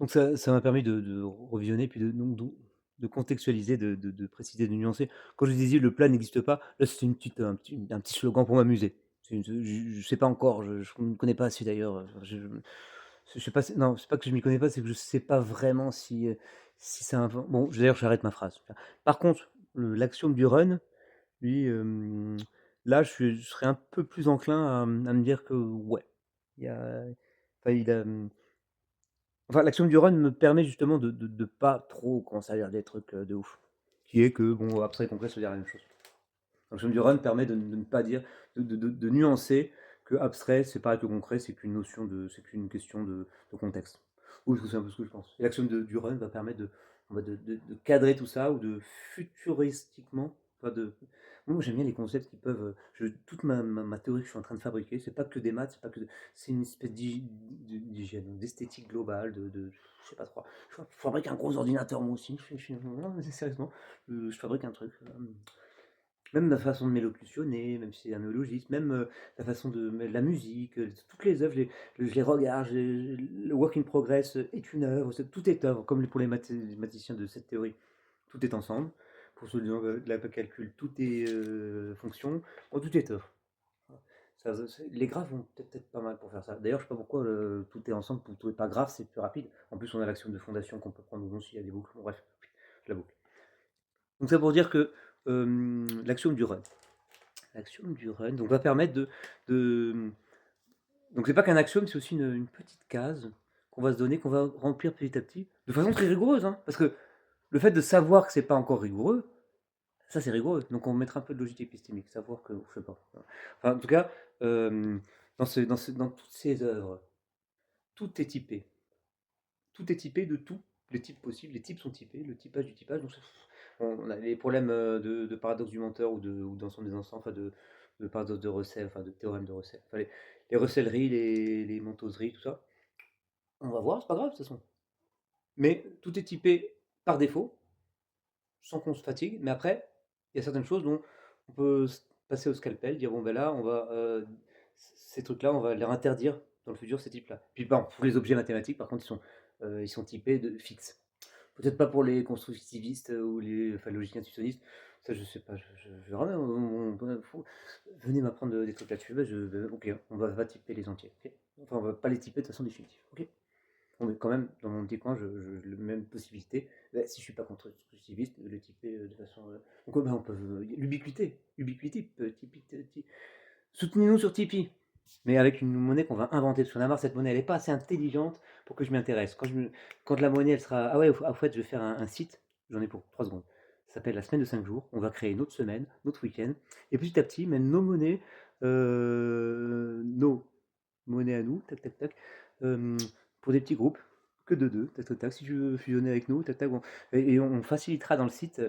Donc ça m'a permis de revisionner, puis de contextualiser, de préciser, de nuancer. Quand je disais: «Le plat n'existe pas», là, c'était un petit slogan pour m'amuser. C'est une je sais pas encore, je ne connais pas assez d'ailleurs, je sais pas si non, c'est pas que je m'y connais pas, c'est que je sais pas vraiment si c'est un bon, d'ailleurs, j'arrête ma phrase. Par contre, l'axiome du run, lui, là, je serais un peu plus enclin à me dire que ouais, il y a enfin, enfin, l'axiome du run me permet justement de pas trop commencer à dire des trucs, de ouf. Qui est que, bon, abstrait et concret, ça veut dire la même chose. L'axiome du run permet de ne pas dire de nuancer que abstrait, c'est pareil que concret, c'est qu'une question de contexte. Oui, parce que c'est un peu ce que je pense. Et l'axiome du run va permettre de cadrer tout ça ou de futuristiquement, enfin moi j'aime bien les concepts qui peuvent, toute ma théorie que je suis en train de fabriquer, c'est pas que des maths, c'est une espèce d'hygiène, d'esthétique globale, je sais pas trop. Je fabrique un gros ordinateur moi aussi, non, mais sérieusement, je fabrique un truc. Même la façon de m'élocutionner, même si c'est un néologisme, même, la façon de la musique, toutes les œuvres, je les regarde, le work in progress est une œuvre, tout est œuvre, comme pour les mathématiciens de cette théorie, tout est ensemble. Pour ceux de la calcul, tout est fonction, bon, tout est œuvre. Voilà. Les graphes vont peut-être pas mal pour faire ça. D'ailleurs, je sais pas pourquoi tout est ensemble, tout est pas graphe, c'est plus rapide. En plus, on a l'action de fondation qu'on peut prendre bon, s'il y a des boucles. Bon, bref, je la boucle. Donc ça pour dire que l'axiome du run. L'axiome du run donc va permettre de donc c'est pas qu'un axiome, c'est aussi une petite case qu'on va se donner, qu'on va remplir petit à petit, de façon très rigoureuse, hein, parce que le fait de savoir que c'est pas encore rigoureux, ça c'est rigoureux. Donc on mettra un peu de logique épistémique, savoir que je sais pas. Enfin, en tout cas, dans toutes ces œuvres, tout est typé. Tout est typé de tous les types possibles. Les types sont typés, le typage du typage. Donc on a les problèmes de paradoxe du menteur ou d'ensemble des ensembles, enfin de paradoxe de Russell, enfin de théorème de Russell. Enfin, les Russelleries, les Montoseries, tout ça. On va voir, c'est pas grave de toute façon. Mais tout est typé par défaut, sans qu'on se fatigue. Mais après, il y a certaines choses dont on peut passer au scalpel, dire bon ben là, ces trucs-là, on va les interdire dans le futur, ces types-là. Puis bon, pour les objets mathématiques, par contre, ils sont typés de fixes. Peut-être pas pour les constructivistes ou les enfin, logiciens intuitionnistes. Ça, je sais pas. Je verrai bien. Venez m'apprendre des trucs là-dessus. Bah, ok, va typer les entiers. Ok. Enfin, on va pas les typer de façon définitive. Ok. On met quand même dans mon petit coin, le même possibilité. Bah, si je suis pas constructiviste, de les typer de façon. Donc, bah, on peut. L'ubiquité. Ubiquité. Soutenez-nous sur Tipeee. Mais avec une monnaie qu'on va inventer. Parce qu'on a marre, cette monnaie, elle n'est pas assez intelligente pour que je m'y intéresse. Quand la monnaie, elle sera. Ah ouais, en fait, je vais faire un site. J'en ai pour 3 secondes. Ça s'appelle la semaine de 5 jours. On va créer notre semaine, notre week-end. Et petit à petit, même nos monnaies à nous, tac, tac, tac, pour des petits groupes, que de deux, tac, tac, tac. Si tu veux fusionner avec nous, tac, tac. Bon. Et on facilitera dans le site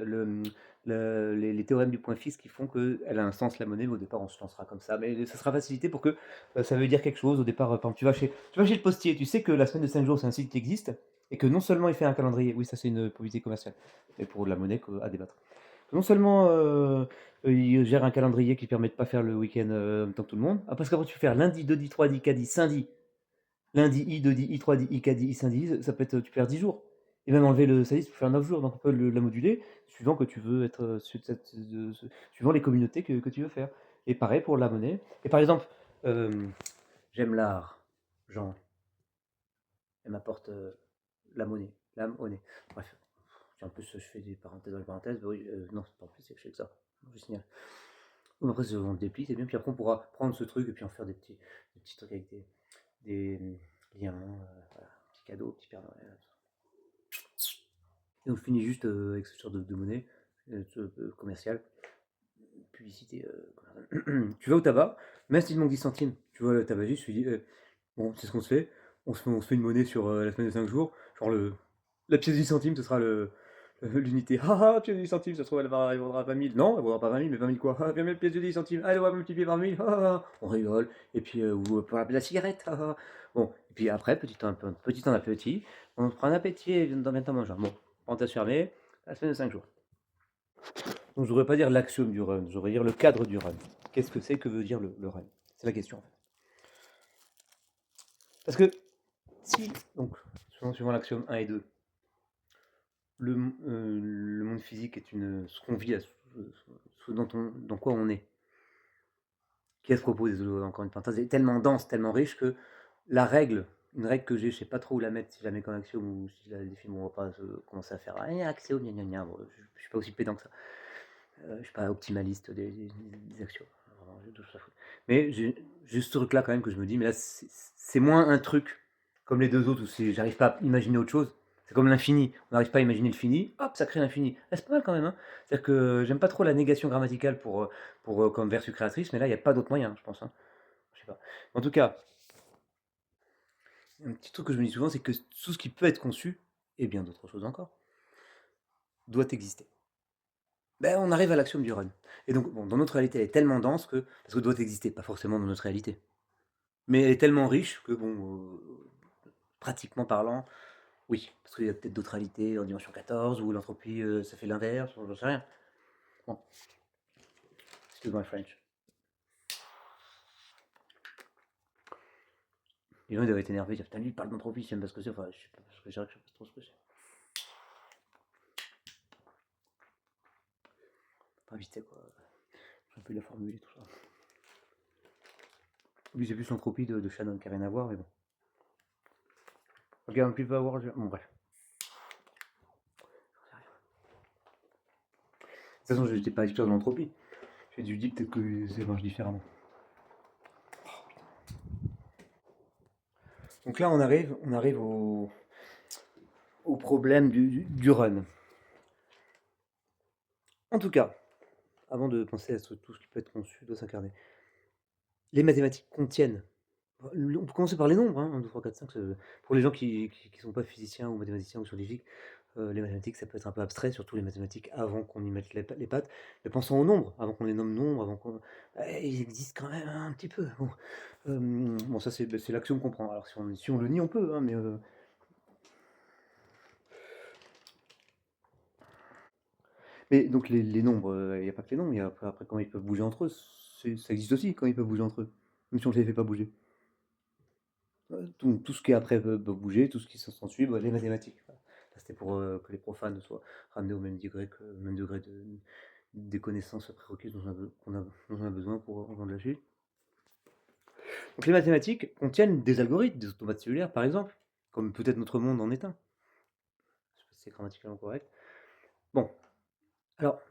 les théorèmes du point fixe qui font qu'elle a un sens la monnaie, mais au départ on se lancera comme ça. Mais ça sera facilité pour que ça veut dire quelque chose. Au départ, par exemple, tu vas chez le postier, tu sais que la semaine de 5 jours c'est un site qui existe, et que non seulement il fait un calendrier, oui ça c'est une publicité commerciale, mais pour de la monnaie à débattre. Non seulement il gère un calendrier qui permet de pas faire le week-end en même temps que tout le monde, ah, parce qu'après tu peux faire lundi, 2 3 10, 4 10, samedi, lundi, I, 2 10, I, 3 10, I, 4 10, I, 5 10, ça peut être, tu perds 10 jours. Et même enlever le samedi, tu peux faire 9 jours. Donc on peut la moduler suivant que tu veux être suivant les communautés que tu veux faire. Et pareil pour la monnaie. Et par exemple, euh, j'aime l'art, Jean, elle m'apporte la monnaie. La monnaie. Bref. En plus, je fais des parenthèses dans les parenthèses. Bah oui, non, c'est pas en plus, c'est que je fais que ça. Je signale. Bon, après, on le déplie, c'est bien. Puis après, on pourra prendre ce truc et puis en faire des petits trucs avec des liens, voilà, petits cadeaux, petit Père Noël. Et on finit juste avec ce genre de monnaie commerciale, publicité. Tu vas au tabac, même si tu manques 10 centimes, tu vois le tabagiste, tu lui dis bon, c'est ce qu'on se fait. On se fait une monnaie sur la semaine de 5 jours. Genre la pièce de 10 centimes, ce sera l'unité. Ah ah, pièce de 10 centimes, ça se trouve, elle vaudra 20 000. Non, elle vaudra pas 20 000, mais 20 000 quoi? Ah, 20 000 pièces de 10 centimes. Allez, on va multiplier par 1000. Ah, ah, ah. On rigole. Et puis, ou pour la cigarette. Ah, ah. Bon, et puis après, petit en appétit, on prend un appétit et dans bientôt manger. Bon, parenthèse fermée, la semaine de 5 jours. Donc, je ne devrais pas dire l'axiome du run, je devrais dire le cadre du run. Qu'est-ce que c'est, que veut dire le run? C'est la question en fait. Parce que si, donc, suivant l'axiome 1 et 2, le monde physique est ce qu'on vit, ce dans quoi on est, qui est à ce propos, désolé, encore une parenthèse, est tellement dense, tellement riche que une règle que j'ai, je sais pas trop où la mettre, si je la mets comme axiome ou si je la défie, on va pas commencer à faire axiome, gna gna gna, bon, je suis pas aussi pédant que ça. Je suis pas optimaliste des axiomes. Vraiment, j'ai tout ça à foutre. Mais j'ai juste ce truc-là quand même que je me dis, mais là, c'est moins un truc comme les deux autres où j'arrive pas à imaginer autre chose. C'est comme l'infini. On n'arrive pas à imaginer le fini, hop, ça crée l'infini. Ah, c'est pas mal quand même, hein. C'est-à-dire que j'aime pas trop la négation grammaticale comme vertu créatrice, mais là, il n'y a pas d'autre moyen, je pense, hein. Je sais pas. En tout cas, un petit truc que je me dis souvent, c'est que tout ce qui peut être conçu, et bien d'autres choses encore, doit exister. Ben, on arrive à l'axiome du run. Et donc, bon, dans notre réalité, elle est tellement dense que, parce que doit exister, pas forcément dans notre réalité, mais elle est tellement riche que, bon, pratiquement parlant, oui, parce qu'il y a peut-être d'autres réalités en dimension 14, où l'entropie, ça fait l'inverse, j'en sais rien. Bon, excuse my French. Les gens, ils doivent être énervés, ils disent, putain, lui, il parle d'entropie, je sais même pas ce que c'est, enfin, je sais pas, parce que je sais pas trop ce que c'est. Pas vite, quoi. J'ai un peu la formule et tout ça. Oui, c'est plus l'entropie de Shannon qui n'a rien à voir, mais bon. Regarde, un petit peu à voir, bon, bref. De toute façon, je n'étais pas expert de l'entropie. J'ai dû dire peut-être que ça marche différemment. Donc là, on arrive au problème du run. En tout cas, avant de penser à tout ce qui peut être conçu, doit s'incarner. Les mathématiques contiennent. On peut commencer par les nombres, hein, 1, 2, 3, 4, 5. Pour les gens qui ne sont pas physiciens ou mathématiciens ou scientifiques, les mathématiques, ça peut être un peu abstrait, surtout les mathématiques avant qu'on y mette les pattes. Mais pensons aux nombres, avant qu'on les nomme nombres, ils existent quand même un petit peu. Bon, ça, c'est l'axiome qu'on prend. Alors, si on le nie, on peut, hein, mais donc les nombres, il n'y a pas que les nombres, il y a après quand ils peuvent bouger entre eux, ça existe aussi quand ils peuvent bouger entre eux, même si on ne les fait pas bouger. Tout ce qui après peut bouger, tout ce qui s'ensuit, bah, les mathématiques. Voilà. Ça, c'était pour que les profanes soient ramenés au même degré des connaissances prérequises dont on a besoin pour rendre la suite. Donc les mathématiques contiennent des algorithmes, des automates cellulaires par exemple, comme peut-être notre monde en est un. Je sais pas si c'est grammaticalement correct. Bon, alors,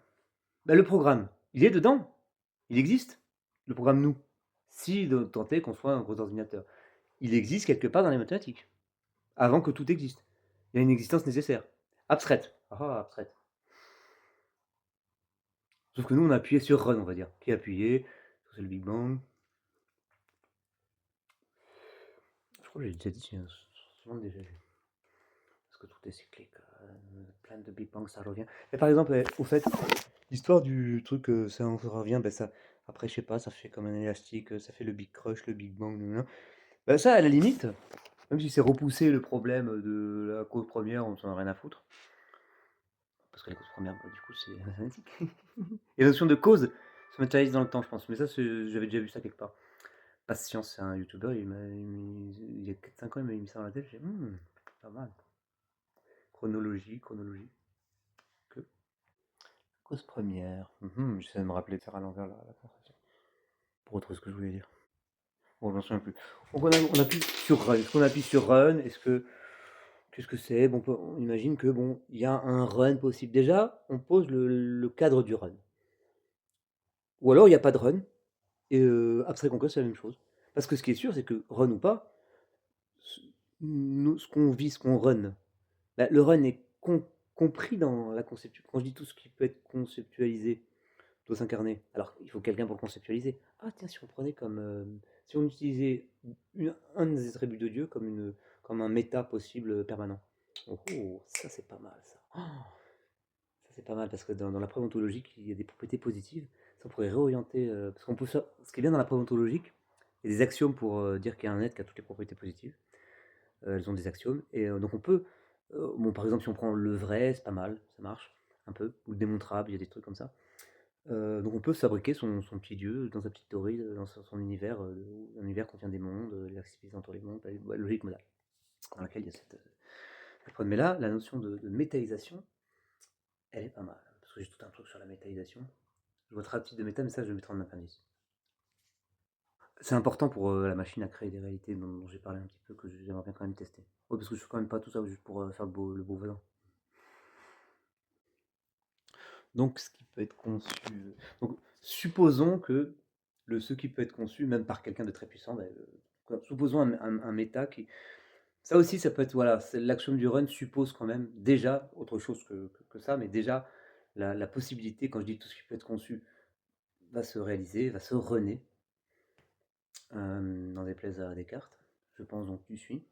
bah, le programme, il est dedans, il existe, le programme nous. Si tant est qu'on soit un gros ordinateur, il existe quelque part dans les mathématiques, avant que tout existe. Il y a une existence nécessaire. Abstraite. Ah, abstraite. Sauf que nous, on a appuyé sur Run, on va dire. Qui a appuyé? C'est le Big Bang. Je crois que j'ai déjà dit, souvent déjà vu. Parce que tout est cyclique. Plein de Big Bang, ça revient. Mais par exemple, au fait, l'histoire du truc, ça en revient, ben ça, après, je sais pas, ça fait comme un élastique, ça fait le Big Crush, le Big Bang, ben ça, à la limite, même si c'est repousser le problème de la cause première, on s'en a rien à foutre. Parce que la cause première, bah, du coup, c'est mathématique. Et la notion de cause se matérialise dans le temps, je pense. Mais ça, j'avais déjà vu ça quelque part. Patience, c'est un youtubeur, il y a 4-5 ans, il m'a mis ça dans la tête. J'ai dit, pas mal. Chronologie. Que cause première. J'essaie de me rappeler de faire à l'envers la conversation. Pour retrouver ce que je voulais dire. Bon, j'en souviens plus. Donc on appuie sur Run. Est-ce qu'on appuie sur Run? Qu'est-ce que c'est? Bon, on imagine que bon, il y a un run possible. Déjà, on pose le cadre du run. Ou alors il n'y a pas de run. Et abstrait concret, c'est la même chose. Parce que ce qui est sûr, c'est que run ou pas, ce qu'on vit, ce qu'on run, bah, le run est compris dans la conception. Quand je dis tout ce qui peut être conceptualisé doit s'incarner. Alors, il faut quelqu'un pour le conceptualiser. Ah, tiens, si on prenait comme. Si on utilisait un des attributs de Dieu comme un méta possible permanent. Oh, ça c'est pas mal, ça. Oh, ça c'est pas mal parce que dans la preuve ontologique, il y a des propriétés positives. Ça, on pourrait réorienter. Parce qu'on peut faire. Ce qui est bien dans la preuve ontologique, il y a des axiomes pour dire qu'il y a un être qui a toutes les propriétés positives. Elles ont des axiomes. Et donc on peut. Bon, par exemple, si on prend le vrai, c'est pas mal, ça marche un peu. Ou le démontrable, il y a des trucs comme ça. Donc on peut fabriquer son petit dieu dans sa petite théorie, dans son univers. Un univers contient des mondes, l'activité entre les mondes, logique modale. dans laquelle il y a cette preuve. Mais là, la notion de métaisation, elle est pas mal. Parce que j'ai tout un truc sur la métaisation. Je vois très type de méta, mais ça, je le mettrai en appendice. C'est important pour la machine à créer des réalités dont j'ai parlé un petit peu, que j'aimerais bien quand même tester. Oui, parce que je fais quand même pas tout ça juste pour faire le beau volant. Donc, ce qui peut être conçu. Donc, supposons que ce qui peut être conçu, même par quelqu'un de très puissant, supposons un méta qui. Ça aussi, ça peut être. Voilà, l'action du run suppose quand même déjà autre chose que ça, mais déjà la possibilité, quand je dis tout ce qui peut être conçu, va se réaliser, va se runner, dans des plaies à Descartes. Je pense donc tu suis.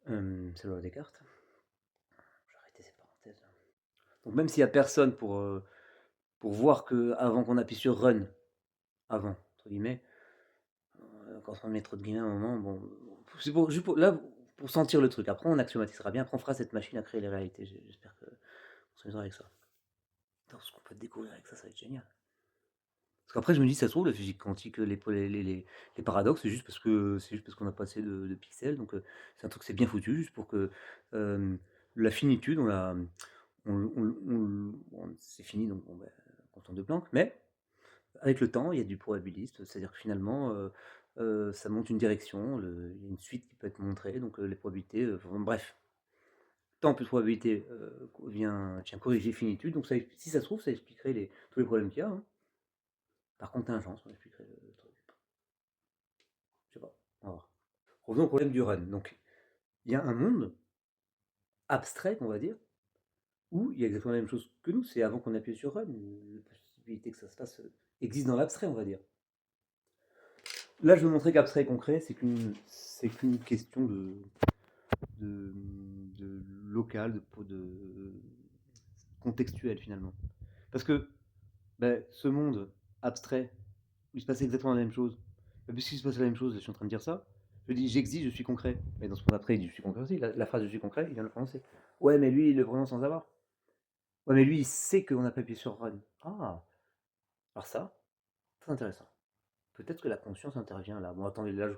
C'est la loi des cartes. Je vais arrêter ces parenthèses là. Donc même s'il n'y a personne pour voir que avant qu'on appuie sur run, avant, entre guillemets, quand on met trop de guillemets à un moment, bon, c'est juste là, pour sentir le truc. Après on axiomatisera bien, après on fera cette machine à créer les réalités. J'espère qu'on s'amusera avec ça. Attends, ce qu'on peut découvrir avec ça, ça va être génial. Parce qu'après je me dis, ça se trouve, la physique quantique, les paradoxes, c'est juste parce qu'on a pas assez de pixels, donc c'est un truc, c'est bien foutu, juste pour que la finitude, c'est fini, donc bon, content de Planck, mais avec le temps, il y a du probabiliste, c'est-à-dire que finalement, ça monte une direction, il y a une suite qui peut être montrée, donc les probabilités, bref, temps plus probabilité vient corriger finitude, donc ça, si ça se trouve, ça expliquerait tous les problèmes qu'il y a. Hein. Par contingence, on expliquerait le truc. Je sais pas, on va voir. Revenons au problème du run. Donc, il y a un monde abstrait, on va dire, où il y a exactement la même chose que nous, c'est avant qu'on appuie sur run, la possibilité que ça se fasse existe dans l'abstrait, on va dire. Là, je veux montrer qu'abstrait et concret, c'est qu'une question de, de local, de contextuel finalement. Parce que ce monde abstrait, où il se passe exactement la même chose, puisqu'il se passe la même chose, je suis en train de dire ça, je dis j'existe, je suis concret. Mais dans ce monde après, il dit je suis concret aussi. La phrase je suis concret, il vient de le prononcer. Ouais, mais lui, il le prononce sans savoir. Ouais, mais lui, il sait qu'on a pas appuyé sur run. Ah, alors ça, très intéressant. Peut-être que la conscience intervient là. Bon, attendez, là, je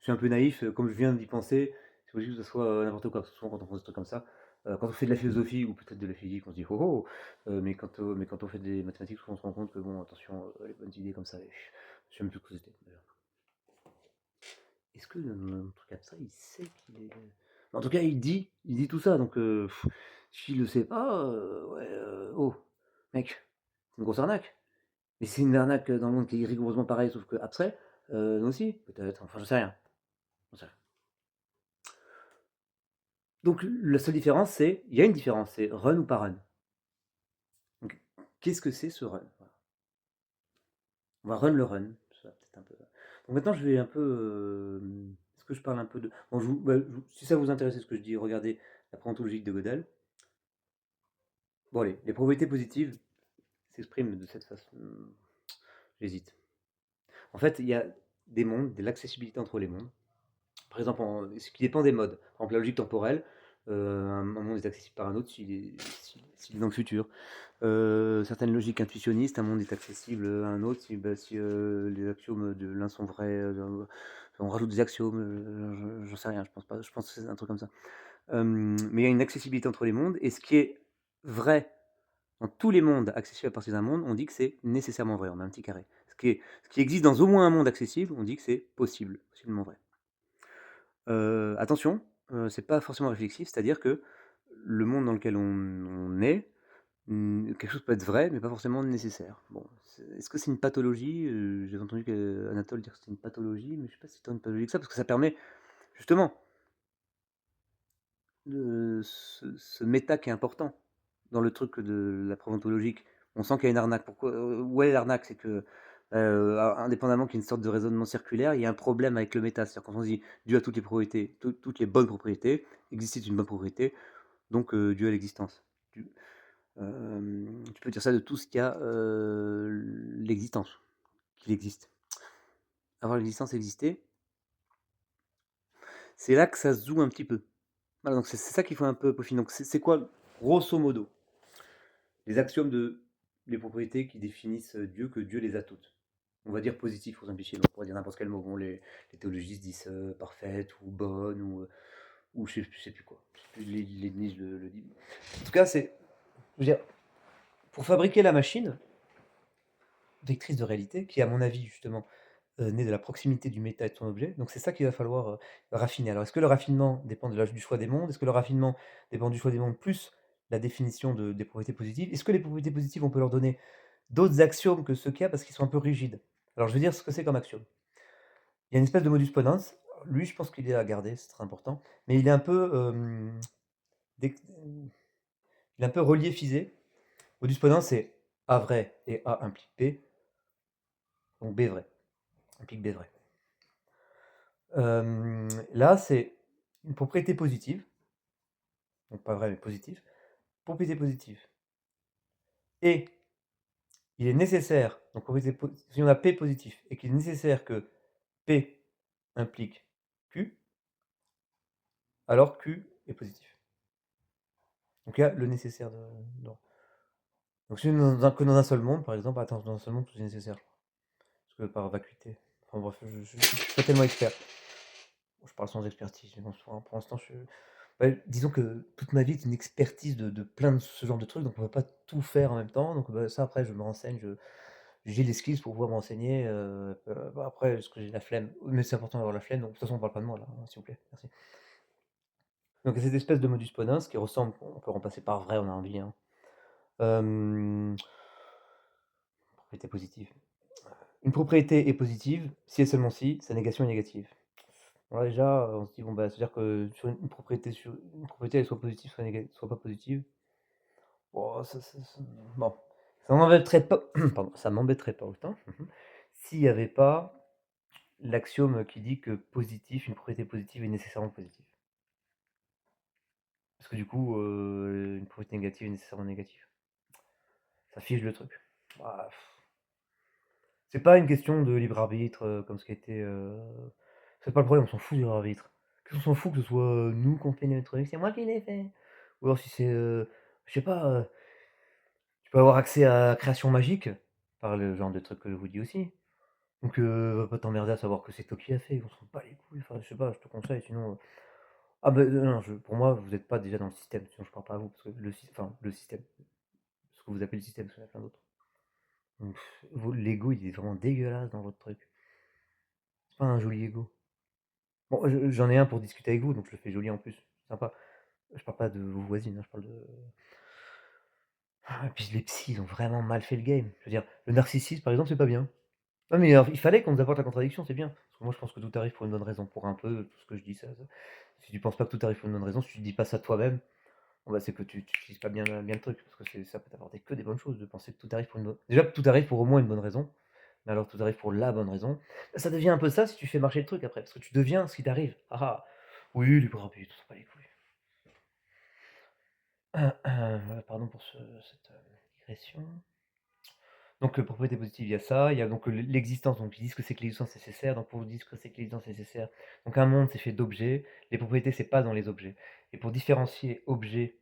suis un peu naïf, comme je viens d'y penser, c'est possible que ce soit n'importe quoi, parce que souvent quand on pense des trucs comme ça, quand on fait de la philosophie ou peut-être de la physique, on se dit oh oh, mais quand on fait des mathématiques, on se rend compte que bon, attention, les bonnes idées comme ça, je sais même plus ce que c'était d'ailleurs. Est-ce que le truc abstrait, il sait qu'il est. En tout cas, il dit tout ça, donc s'il le sait pas, ouais, oh, mec, c'est une grosse arnaque. Mais c'est une arnaque dans le monde qui est rigoureusement pareil, sauf que abstrait, nous aussi, peut-être, enfin, je sais rien. J'en sais rien. Donc la seule différence, il y a une différence, c'est run ou pas run. Donc qu'est-ce que c'est ce run? Voilà. On va run le run. Ça, peut-être un peu. Donc maintenant, je vais un peu. Est-ce que je parle un peu de. Bon, si ça vous intéresse ce que je dis, regardez la logique de Gödel. Bon, allez, les probabilités positives s'expriment de cette façon. J'hésite. En fait, il y a des mondes, de l'accessibilité entre les mondes. Par exemple, ce qui dépend des modes. Par exemple, la logique temporelle, un monde est accessible par un autre s'il est dans le futur. Certaines logiques intuitionnistes, un monde est accessible à un autre si les axiomes de l'un sont vrais, on rajoute des axiomes, j'en sais rien, je pense pas, je pense que c'est un truc comme ça. Mais il y a une accessibilité entre les mondes, et ce qui est vrai dans tous les mondes accessibles à partir d'un monde, on dit que c'est nécessairement vrai, on met un petit carré. Ce qui existe dans au moins un monde accessible, on dit que c'est possiblement vrai. Attention, c'est pas forcément réflexif, c'est-à-dire que le monde dans lequel on est, quelque chose peut être vrai, mais pas forcément nécessaire. Bon, est-ce que c'est une pathologie? J'ai entendu Anatole dire que c'était une pathologie, mais je sais pas si c'est tant une pathologie que ça, parce que ça permet justement ce méta qui est important dans le truc de la preuve ontologique. On sent qu'il y a une arnaque. Pourquoi? Où est l'arnaque? C'est que, indépendamment qu'il y ait une sorte de raisonnement circulaire, il y a un problème avec le méta. C'est-à-dire quand on se dit dû à toutes les propriétés, toutes les bonnes propriétés, existe une bonne propriété, donc dû à l'existence. Tu peux dire ça de tout ce qui a l'existence, qu'il existe. Avoir l'existence, exister, c'est là que ça se joue un petit peu. Voilà, donc c'est ça qu'il faut un peu peaufiner. Donc c'est quoi, grosso modo, les axiomes les propriétés qui définissent Dieu, que Dieu les a toutes? on va dire positif pour simplifier, mais on pourrait dire n'importe quel mot. Bon, les théologistes disent parfaite ou bonne ou je sais plus quoi. Je sais plus, l'Église le dit. En tout cas, je veux dire, pour fabriquer la machine vectrice de réalité, qui à mon avis justement naît de la proximité du méta et de son objet, donc c'est ça qu'il va falloir raffiner. Alors est-ce que le raffinement dépend du choix des mondes? Est-ce que le raffinement dépend du choix des mondes plus la définition des propriétés positives? Est-ce que les propriétés positives, on peut leur donner d'autres axiomes que ceux qu'il y a parce qu'ils sont un peu rigides? Alors je vais dire ce que c'est comme axiome. Il y a une espèce de modus ponens. Lui, je pense qu'il est à garder, c'est très important. Mais il est un peu, il est un peu relié-fisé. Modus ponens, c'est A vrai et A implique B. Donc B vrai implique B vrai. Là, c'est une propriété positive. Donc pas vrai, mais positive. Propriété positive. Et il est nécessaire, donc si on a P positif, et qu'il est nécessaire que P implique Q, alors Q est positif. Donc il y a le nécessaire donc si on est que dans un seul monde, par exemple, attends, dans un seul monde, tout est nécessaire, je crois. Parce que par vacuité. Enfin bref, je ne suis pas tellement expert. Je parle sans expertise, mais bon, pour l'instant, ouais, disons que toute ma vie est une expertise de plein de ce genre de trucs, donc on ne peut pas tout faire en même temps. Donc bah, ça, après, je me renseigne, j'ai les skills pour pouvoir m'enseigner. Bah, après, est-ce que j'ai la flemme? Mais c'est important d'avoir la flemme, donc de toute façon, on ne parle pas de moi là, hein, s'il vous plaît, merci. Donc cette espèce de modus ponens qui ressemble, on peut remplacer par vrai, on a envie, hein. Propriété positive. Une propriété est positive si et seulement si sa négation est négative. Bon, là, déjà, on se dit, bon, bah, c'est-à-dire que sur une propriété, elle soit positive, soit pas positive. Bon, bon, ça m'embêterait pas, pardon, ça m'embêterait pas autant s'il n'y avait pas l'axiome qui dit que positif, une propriété positive est nécessairement positive. Parce que du coup, une propriété négative est nécessairement négative. Ça fige le truc. Bah, c'est pas une question de libre arbitre comme ce qui a été. C'est pas le problème, on s'en fout du libre arbitre. On s'en fout que ce soit nous qu'on fait les trucs, c'est moi qui l'ai fait. Ou alors si c'est, je sais pas, tu peux avoir accès à la création magique par le genre de truc que je vous dis aussi. Donc va pas t'emmerder à savoir que c'est toi qui l'as fait, on s'en bat les couilles. Enfin, je sais pas, je te conseille, sinon. Ah bah non, pour moi, vous n'êtes pas déjà dans le système, sinon je parle pas à vous, parce que le système, ce que vous appelez le système, parce qu'il y en a plein d'autres. Donc, l'ego, il est vraiment dégueulasse dans votre truc. C'est pas un joli ego. Bon, j'en ai un pour discuter avec vous, donc je le fais joli en plus. C'est sympa. Je parle pas de vos voisines, hein, je parle de. Ah, et puis les psys, ils ont vraiment mal fait le game. Je veux dire, le narcissisme, par exemple, c'est pas bien. Non, mais il fallait qu'on nous apporte la contradiction, c'est bien. Parce que moi, je pense que tout arrive pour une bonne raison. Pour un peu, tout ce que je dis, ça. Si tu penses pas que tout arrive pour une bonne raison, si tu dis pas ça toi-même, bon, bah, c'est que tu utilises pas bien le truc. Parce que ça peut t'apporter que des bonnes choses de penser que tout arrive pour une bonne. Déjà, tout arrive pour au moins une bonne raison. Mais alors, tout arrive pour la bonne raison. Ça devient un peu ça si tu fais marcher le truc après. Parce que tu deviens ce qui t'arrive. Ah ah. Oui, les bras, puis tout ça, pas les couilles. Pardon pour cette digression. Donc, propriété positive, il y a ça. Il y a donc l'existence. Donc, ils disent que c'est que l'existence nécessaire. Donc, pour vous dire que c'est que l'existence nécessaire. Donc, un monde, c'est fait d'objets. Les propriétés, c'est pas dans les objets. Et pour différencier objet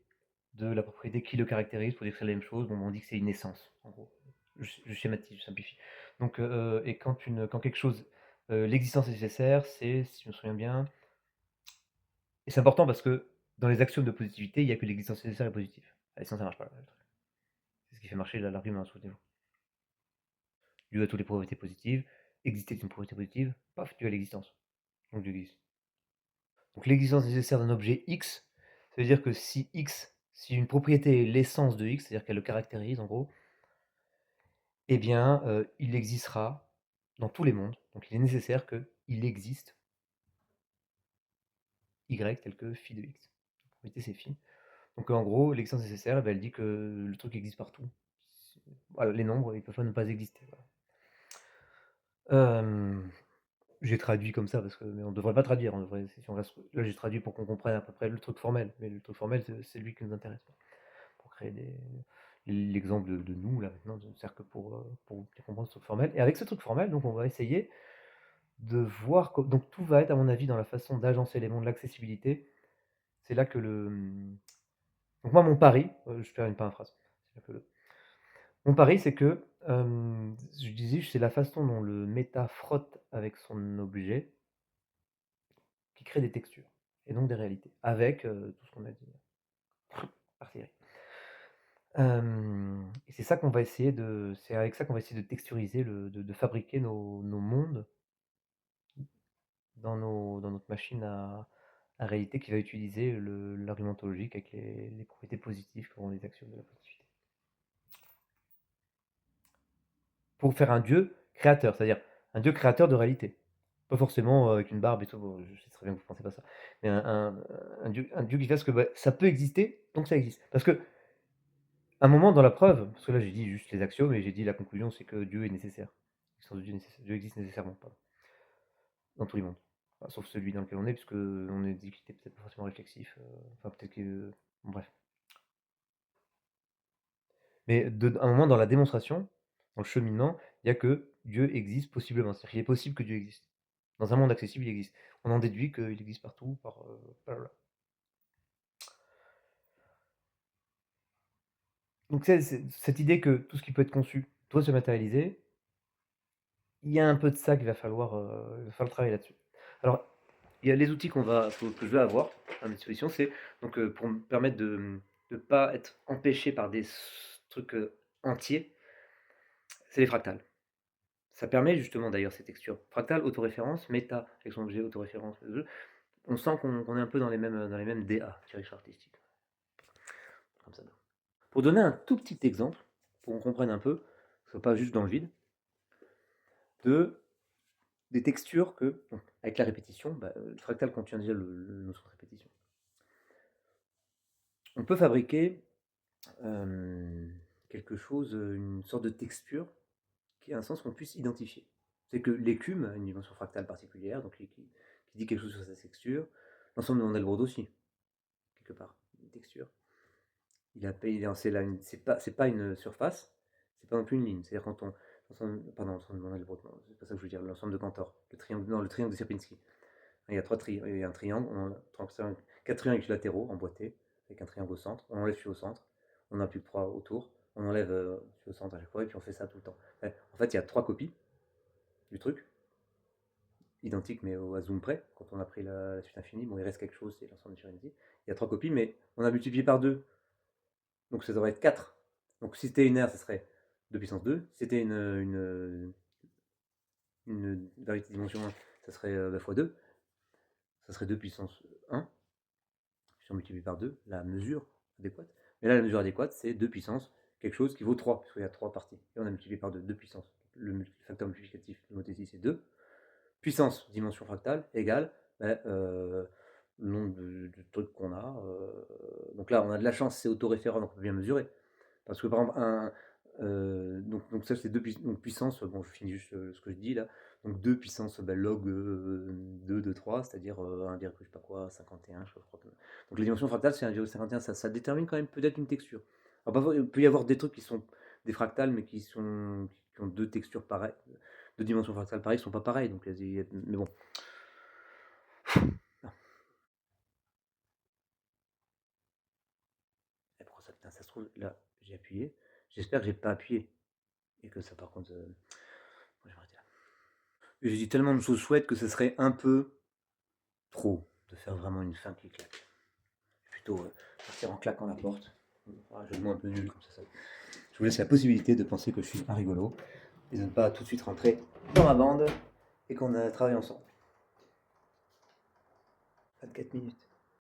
de la propriété qui le caractérise, pour dire que c'est la même chose, bon, on dit que c'est une essence, en gros. Je schématise, je simplifie. Donc, et quand quelque chose, l'existence est nécessaire, c'est, si je me souviens bien, et c'est important parce que dans les axiomes de positivité, il n'y a que l'existence nécessaire et positive. Allez, sinon ça marche pas. C'est ce qui fait marcher l'argument, souvenez-vous. Dû à toutes les probabilités positives, exister est une probabilité positive, paf, tu as l'existence. Donc tu existes. Donc l'existence nécessaire d'un objet X, ça veut dire que si X, si une propriété est l'essence de X, c'est-à-dire qu'elle le caractérise en gros, eh bien il existera dans tous les mondes. Donc il est nécessaire qu'il existe Y tel que phi de X. La propriété c'est phi. Donc en gros, l'existence nécessaire, eh ben, elle dit que le truc existe partout. Voilà, les nombres, ils peuvent pas ne pas exister. Voilà. J'ai traduit comme ça parce que mais on devrait pas traduire, on devrait, si on reste, là j'ai traduit pour qu'on comprenne à peu près le truc formel, mais le truc formel c'est lui qui nous intéresse pour créer l'exemple de nous là maintenant, c'est-à-dire que pour bien comprendre ce truc formel. Et avec ce truc formel, donc on va essayer de voir donc tout va être à mon avis dans la façon d'agencer les mondes, l'accessibilité. C'est là que donc moi mon pari, je termine pas une phrase. C'est là que Mon pari, c'est que, je disais, c'est la façon dont le méta frotte avec son objet qui crée des textures et donc des réalités, avec, tout ce qu'on a dit par Thierry. Et c'est ça qu'on va essayer c'est avec ça qu'on va essayer de texturiser, de fabriquer nos mondes dans notre machine à réalité qui va utiliser l'argumentation logique avec les propriétés positives qui auront les axiomes de la positivité. Pour faire un dieu créateur, c'est-à-dire un dieu créateur de réalité. Pas forcément avec une barbe et tout, je sais très bien que vous pensez pas ça. Mais un dieu qui fasse que bah, ça peut exister, donc ça existe. Parce que, un moment dans la preuve, parce que là j'ai dit juste les axiomes et j'ai dit la conclusion, c'est que Dieu est nécessaire. L'existence de Dieu, est nécessaire. Dieu existe nécessairement, pardon, dans tous les mondes. Enfin, sauf celui dans lequel on est, puisque on est dit qu'il était peut-être pas forcément réflexif. Enfin, peut-être que. Bon, bref. Mais à un moment dans la démonstration, dans le cheminement, il n'y a que Dieu existe possiblement. C'est-à-dire qu'il est possible que Dieu existe. Dans un monde accessible, il existe. On en déduit qu'il existe partout, blablabla. Donc cette idée que tout ce qui peut être conçu doit se matérialiser, il y a un peu de ça qu'il va falloir travailler là-dessus. Alors, il y a les outils que je vais avoir à ma disposition, c'est donc pour me permettre de ne pas être empêché par des trucs entiers, c'est les fractales. Ça permet justement d'ailleurs ces textures. Fractal, autoréférence, méta, avec son objet autoréférence. On sent qu'on est un peu dans les mêmes DA, direction artistique. Comme ça. Pour donner un tout petit exemple, pour qu'on comprenne un peu, que ce soit pas juste dans le vide, des textures que, donc, avec la répétition, le fractal contient déjà le notion de répétition. On peut fabriquer quelque chose, une sorte de texture qui a un sens qu'on puisse identifier. C'est que l'écume a une dimension fractale particulière, donc qui dit quelque chose sur sa texture. L'ensemble de Mandelbrot aussi, quelque part, une texture. C'est pas une surface, c'est pas non plus une ligne. C'est-à-dire quand on. Pardon, l'ensemble de Mandelbrot, c'est pas ça que je veux dire, l'ensemble de Cantor, le triangle de Sierpinski. Il y a il y a un triangle, 4 triangles latéraux emboîtés, avec un triangle au centre. On enlève celui au centre, on n'a plus que 3 autour, on enlève celui au centre à chaque fois, et puis on fait ça tout le temps. En fait, il y a 3 copies du truc, identiques mais à zoom près. Quand on a pris la suite infinie, bon, il reste quelque chose, c'est l'ensemble de Serenity. Il y a 3 copies, mais on a multiplié par 2. Donc ça devrait être 4. Donc si c'était une aire, ça serait 2 puissance 2. Si c'était une variété dimension 1, ça serait x2. Ça serait 2 puissance 1. Si on multiplie par 2, la mesure adéquate. Mais là, la mesure adéquate, c'est 2 puissance quelque chose qui vaut 3, parce qu'il y a 3 parties. Et on a multiplié par 2, 2 puissance. Le facteur multiplicatif de notre ici, c'est 2. Puissance, dimension fractale, égale le nombre de trucs qu'on a. Donc là, on a de la chance, c'est autoréférent, donc on peut bien mesurer. Parce que par exemple, donc ça c'est 2 puissance, bon je finis juste ce que je dis là, donc 2 puissance log 2 de 3, c'est-à-dire 1, je sais pas quoi, 51, je crois. Donc les dimensions fractales c'est 1,51, ça détermine quand même peut-être une texture. Alors, il peut y avoir des trucs qui sont des fractales mais qui ont deux textures pareilles, deux dimensions fractales pareilles, qui sont pas pareilles, donc, mais bon. Et pourquoi ça, putain, ça se trouve, là j'ai appuyé, j'espère que j'ai pas appuyé, et que ça par contre... j'aimerais dire. J'ai dit tellement de choses chouettes que ce serait un peu trop de faire vraiment une fin qui claque. Plutôt partir en claquant la porte. Je le mot un peu nul comme ça. Je vous laisse la possibilité de penser que je suis un rigolo et de ne pas tout de suite rentrer dans ma bande et qu'on a travaillé ensemble. 24 minutes.